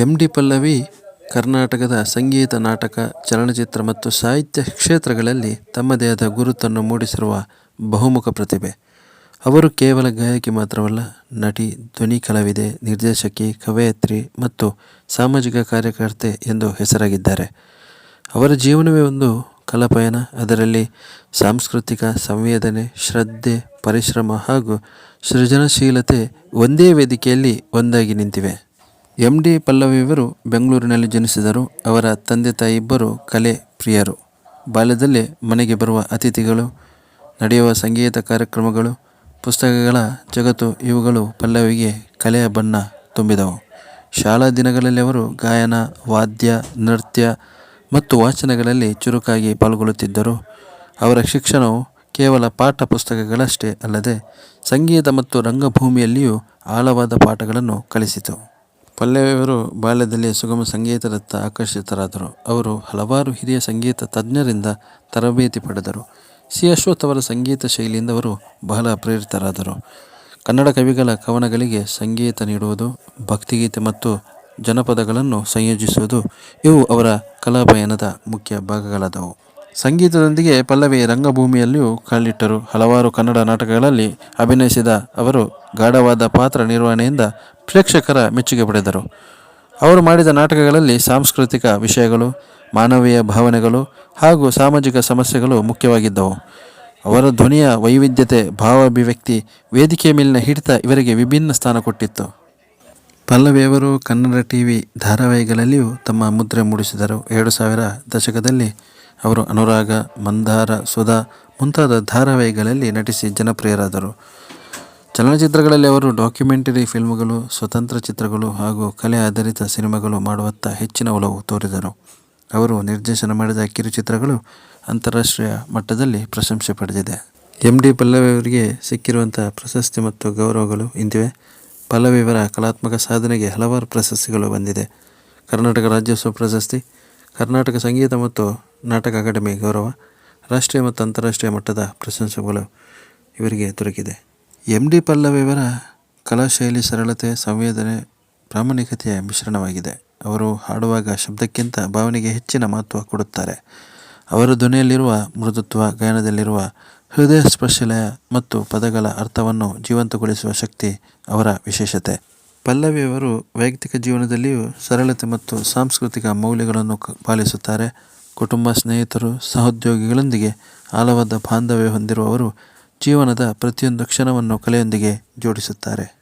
MD. Pallavi ಕರ್ನಾಟಕದ ಸಂಗೀತ, ನಾಟಕ, ಚಲನಚಿತ್ರ ಮತ್ತು ಸಾಹಿತ್ಯ ಕ್ಷೇತ್ರಗಳಲ್ಲಿ ತಮ್ಮದೇ ಆದ ಗುರುತನ್ನು ಮೂಡಿಸಿರುವ ಬಹುಮುಖ ಪ್ರತಿಭೆ. ಅವರು ಕೇವಲ ಗಾಯಕಿ ಮಾತ್ರವಲ್ಲ, ನಟಿ, ಧ್ವನಿ ಕಲಾವಿದೆ, ನಿರ್ದೇಶಕಿ, ಕವಯತ್ರಿ ಮತ್ತು ಸಾಮಾಜಿಕ ಕಾರ್ಯಕರ್ತೆ ಎಂದು ಹೆಸರಾಗಿದ್ದಾರೆ. ಅವರ ಜೀವನವೇ ಒಂದು ಕಲಾಪಯಣ. ಅದರಲ್ಲಿ ಸಾಂಸ್ಕೃತಿಕ ಸಂವೇದನೆ, ಶ್ರದ್ಧೆ, ಪರಿಶ್ರಮ ಹಾಗೂ ಸೃಜನಶೀಲತೆ ಒಂದೇ ವೇದಿಕೆಯಲ್ಲಿ ಒಂದಾಗಿ ನಿಂತಿವೆ. ಎಂ.ಡಿ. ಪಲ್ಲವಿಯವರು ಬೆಂಗಳೂರಿನಲ್ಲಿ ಜನಿಸಿದರು. ಅವರ ತಂದೆ ತಾಯಿ ಇಬ್ಬರು ಕಲೆ ಪ್ರಿಯರು. ಬಾಲ್ಯದಲ್ಲೇ ಮನೆಗೆ ಬರುವ ಅತಿಥಿಗಳು, ನಡೆಯುವ ಸಂಗೀತ ಕಾರ್ಯಕ್ರಮಗಳು, ಪುಸ್ತಕಗಳ ಜಗತ್ತು ಇವುಗಳು ಪಲ್ಲವಿಗೆ ಕಲೆಯ ಬಣ್ಣ ತುಂಬಿದವು. ಶಾಲಾ ದಿನಗಳಲ್ಲಿ ಅವರು ಗಾಯನ, ವಾದ್ಯ, ನೃತ್ಯ ಮತ್ತು ವಾಚನಗಳಲ್ಲಿ ಚುರುಕಾಗಿ ಪಾಲ್ಗೊಳ್ಳುತ್ತಿದ್ದರು. ಅವರ ಶಿಕ್ಷಣವು ಕೇವಲ ಪಾಠ ಪುಸ್ತಕಗಳಷ್ಟೇ ಅಲ್ಲದೆ ಸಂಗೀತ ಮತ್ತು ರಂಗಭೂಮಿಯಲ್ಲಿಯೂ ಆಳವಾದ ಪಾಠಗಳನ್ನು ಕಲಿಸಿತು. ಪಲ್ಲವಿಯವರು ಬಾಲ್ಯದಲ್ಲೇ ಸುಗಮ ಸಂಗೀತದತ್ತ ಆಕರ್ಷಿತರಾದರು. ಅವರು ಹಲವಾರು ಹಿರಿಯ ಸಂಗೀತ ತಜ್ಞರಿಂದ ತರಬೇತಿ ಪಡೆದರು. ಸಿ. ಅಶ್ವಥ್ ಅವರ ಸಂಗೀತ ಶೈಲಿಯಿಂದ ಅವರು ಬಹಳ ಪ್ರೇರಿತರಾದರು. ಕನ್ನಡ ಕವಿಗಳ ಕವನಗಳಿಗೆ ಸಂಗೀತ ನೀಡುವುದು, ಭಕ್ತಿಗೀತೆ ಮತ್ತು ಜನಪದಗಳನ್ನು ಸಂಯೋಜಿಸುವುದು ಇವು ಅವರ ಕಲಾಪಯಣದ ಮುಖ್ಯ ಭಾಗಗಳಾದವು. ಸಂಗೀತದೊಂದಿಗೆ ಪಲ್ಲವಿ ರಂಗಭೂಮಿಯಲ್ಲಿಯೂ ಕಾಲಿಟ್ಟರು. ಹಲವಾರು ಕನ್ನಡ ನಾಟಕಗಳಲ್ಲಿ ಅಭಿನಯಿಸಿದ ಅವರು ಗಾಢವಾದ ಪಾತ್ರ ನಿರ್ವಹಣೆಯಿಂದ ಪ್ರೇಕ್ಷಕರ ಮೆಚ್ಚುಗೆ ಪಡೆದರು. ಅವರು ಮಾಡಿದ ನಾಟಕಗಳಲ್ಲಿ ಸಾಂಸ್ಕೃತಿಕ ವಿಷಯಗಳು, ಮಾನವೀಯ ಭಾವನೆಗಳು ಹಾಗೂ ಸಾಮಾಜಿಕ ಸಮಸ್ಯೆಗಳು ಮುಖ್ಯವಾಗಿದ್ದವು. ಅವರ ಧ್ವನಿಯ ವೈವಿಧ್ಯತೆ, ಭಾವಾಭಿವ್ಯಕ್ತಿ, ವೇದಿಕೆಯ ಮೇಲಿನ ಹಿಡಿತ ಇವರಿಗೆ ವಿಭಿನ್ನ ಸ್ಥಾನ ಕೊಟ್ಟಿತ್ತು. ಪಲ್ಲವಿಯವರು ಕನ್ನಡ ಟಿವಿ ಧಾರಾವಾಹಿಗಳಲ್ಲಿಯೂ ತಮ್ಮ ಮುದ್ರೆ ಮೂಡಿಸಿದರು. 2000 ದಶಕದಲ್ಲಿ ಅವರು ಅನುರಾಗ, ಮಂದಾರ, ಸುಧಾ ಮುಂತಾದ ಧಾರಾವಾಹಿಗಳಲ್ಲಿ ನಟಿಸಿ ಜನಪ್ರಿಯರಾದರು. ಚಲನಚಿತ್ರಗಳಲ್ಲಿ ಅವರು ಡಾಕ್ಯುಮೆಂಟರಿ ಫಿಲ್ಮ್ಗಳು, ಸ್ವತಂತ್ರ ಚಿತ್ರಗಳು ಹಾಗೂ ಕಲೆ ಆಧಾರಿತ ಸಿನಿಮಾಗಳು ಮಾಡುವತ್ತ ಹೆಚ್ಚಿನ ಒಲವು ತೋರಿದರು. ಅವರು ನಿರ್ದೇಶನ ಮಾಡಿದ ಕಿರುಚಿತ್ರಗಳು ಅಂತಾರಾಷ್ಟ್ರೀಯ ಮಟ್ಟದಲ್ಲಿ ಪ್ರಶಂಸೆ ಪಡೆದಿದೆ. ಎಂ.ಡಿ. ಪಲ್ಲವಿಯವರಿಗೆ ಸಿಕ್ಕಿರುವಂಥ ಪ್ರಶಸ್ತಿ ಮತ್ತು ಗೌರವಗಳು ಇಂತಿವೆ. ಪಲ್ಲವಿಯವರ ಕಲಾತ್ಮಕ ಸಾಧನೆಗೆ ಹಲವಾರು ಪ್ರಶಸ್ತಿಗಳು ಬಂದಿದೆ. ಕರ್ನಾಟಕ ರಾಜ್ಯೋತ್ಸವ ಪ್ರಶಸ್ತಿ, ಕರ್ನಾಟಕ ಸಂಗೀತ ಮತ್ತು ನಾಟಕ ಅಕಾಡೆಮಿ ಗೌರವ, ರಾಷ್ಟ್ರೀಯ ಮತ್ತು ಅಂತಾರಾಷ್ಟ್ರೀಯ ಮಟ್ಟದ ಪ್ರಶಂಸೆಗಳು ಇವರಿಗೆ ದೊರಕಿದೆ. ಎಂ.ಡಿ. ಪಲ್ಲವಿಯವರ ಕಲಾಶೈಲಿ ಸರಳತೆ, ಸಂವೇದನೆ, ಪ್ರಾಮಾಣಿಕತೆಯ ಮಿಶ್ರಣವಾಗಿದೆ. ಅವರು ಹಾಡುವಾಗ ಶಬ್ದಕ್ಕಿಂತ ಭಾವನೆಗೆ ಹೆಚ್ಚಿನ ಮಹತ್ವ ಕೊಡುತ್ತಾರೆ. ಅವರ ಧ್ವನಿಯಲ್ಲಿರುವ ಮೃದುತ್ವ, ಗಾಯನದಲ್ಲಿರುವ ಹೃದಯ ಸ್ಪರ್ಶಲಯ ಮತ್ತು ಪದಗಳ ಅರ್ಥವನ್ನು ಜೀವಂತಗೊಳಿಸುವ ಶಕ್ತಿ ಅವರ ವಿಶೇಷತೆ. ಪಲ್ಲವಿಯವರು ವೈಯಕ್ತಿಕ ಜೀವನದಲ್ಲಿಯೂ ಸರಳತೆ ಮತ್ತು ಸಾಂಸ್ಕೃತಿಕ ಮೌಲ್ಯಗಳನ್ನು ಪಾಲಿಸುತ್ತಾರೆ. ಕುಟುಂಬ, ಸ್ನೇಹಿತರು, ಸಹೋದ್ಯೋಗಿಗಳೊಂದಿಗೆ ಆಳವಾದ ಬಾಂಧವ್ಯ ಹೊಂದಿರುವವರು ಜೀವನದ ಪ್ರತಿಯೊಂದು ಕ್ಷಣವನ್ನು ಕಲೆಯೊಂದಿಗೆ ಜೋಡಿಸುತ್ತಾರೆ.